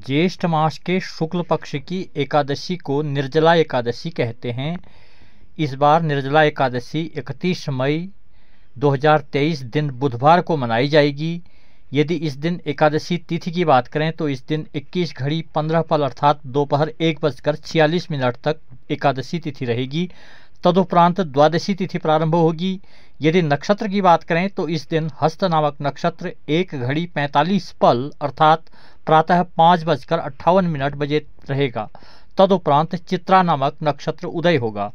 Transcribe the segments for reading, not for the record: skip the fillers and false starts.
ज्येष्ठ मास के शुक्ल पक्ष की एकादशी को निर्जला एकादशी कहते हैं। इस बार निर्जला एकादशी 31 मई 2023 दिन बुधवार को मनाई जाएगी। यदि इस दिन एकादशी तिथि की बात करें तो इस दिन 21:15 अर्थात दोपहर 1:46 तक एकादशी तिथि रहेगी। तदुपरांत द्वादशी तिथि प्रारंभ होगी। यदि नक्षत्र की बात करें तो इस दिन हस्त नामक नक्षत्र 1:45 अर्थात प्रातः 5:58 बजे रहेगा। तदुपरांत चित्रा नामक नक्षत्र उदय होगा।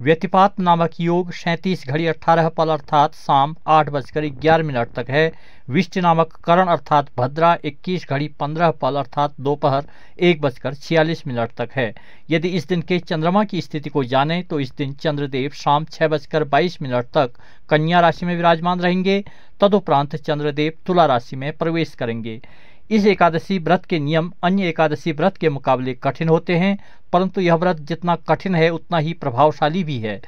व्यतिपात नामक योग 37:18 अर्थात शाम 8:11 तक है। विष्टि नामक करण अर्थात भद्रा 21:15 अर्थात दोपहर 1:46 तक है। यदि इस दिन के चंद्रमा की स्थिति को जानें तो इस दिन चंद्रदेव शाम 6:22 तक कन्या राशि में विराजमान रहेंगे। तदुपरांत चंद्रदेव तुला राशि में प्रवेश करेंगे। इस एकादशी व्रत के नियम अन्य एकादशी व्रत के मुकाबले कठिन होते हैं, परंतु यह व्रत जितना कठिन है उतना ही प्रभावशाली भी है।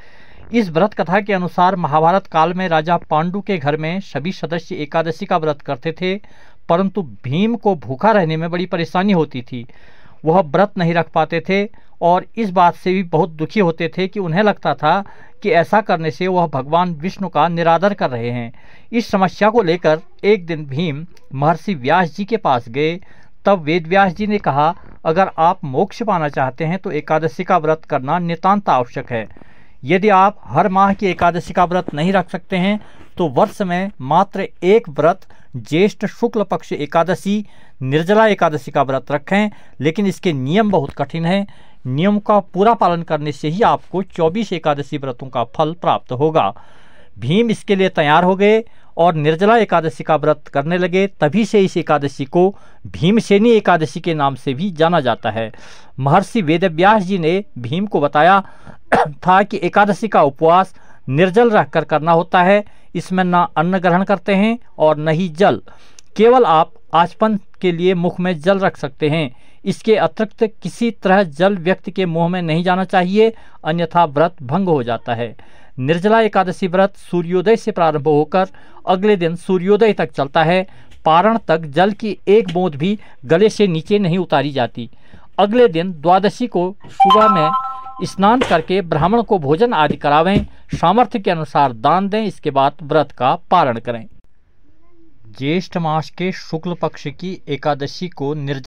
इस व्रत कथा के अनुसार महाभारत काल में राजा पांडु के घर में सभी सदस्य एकादशी का व्रत करते थे, परंतु भीम को भूखा रहने में बड़ी परेशानी होती थी। वह व्रत नहीं रख पाते थे और इस बात से भी बहुत दुखी होते थे कि उन्हें लगता था कि ऐसा करने से वह भगवान विष्णु का निरादर कर रहे हैं। इस समस्या को लेकर एक दिन भीम महर्षि व्यास जी के पास गए। तब वेद व्यास जी ने कहा, अगर आप मोक्ष पाना चाहते हैं तो एकादशी का व्रत करना नितांत आवश्यक है। यदि आप हर माह की एकादशी का व्रत नहीं रख सकते हैं तो वर्ष में मात्र एक व्रत ज्येष्ठ शुक्ल पक्ष एकादशी निर्जला एकादशी का व्रत रखें, लेकिन इसके नियम बहुत कठिन हैं। नियम का पूरा पालन करने से ही आपको 24 एकादशी व्रतों का फल प्राप्त होगा। भीम इसके लिए तैयार हो गए और निर्जला एकादशी का व्रत करने लगे। तभी से इस एकादशी को भीमसेनी एकादशी के नाम से भी जाना जाता है। महर्षि वेदव्यास जी ने भीम को बताया था कि एकादशी का उपवास निर्जल रहकर करना होता है। इसमें न अन्न ग्रहण करते हैं और न ही जल, केवल आप आचमन के लिए मुख में जल रख सकते हैं। इसके अतिरिक्त किसी तरह जल व्यक्ति के मुंह में नहीं जाना चाहिए, अन्यथा व्रत भंग हो जाता है। निर्जला एकादशी व्रत सूर्योदय से प्रारंभ होकर अगले दिन सूर्योदय तक चलता है। पारण तक जल की एक बूंद भी गले से नीचे नहीं उतारी जाती। अगले दिन द्वादशी को सुबह में स्नान करके ब्राह्मण को भोजन आदि करावें। सामर्थ्य के अनुसार दान दें। इसके बाद व्रत का पारण करें। ज्येष्ठ मास के शुक्ल पक्ष की एकादशी को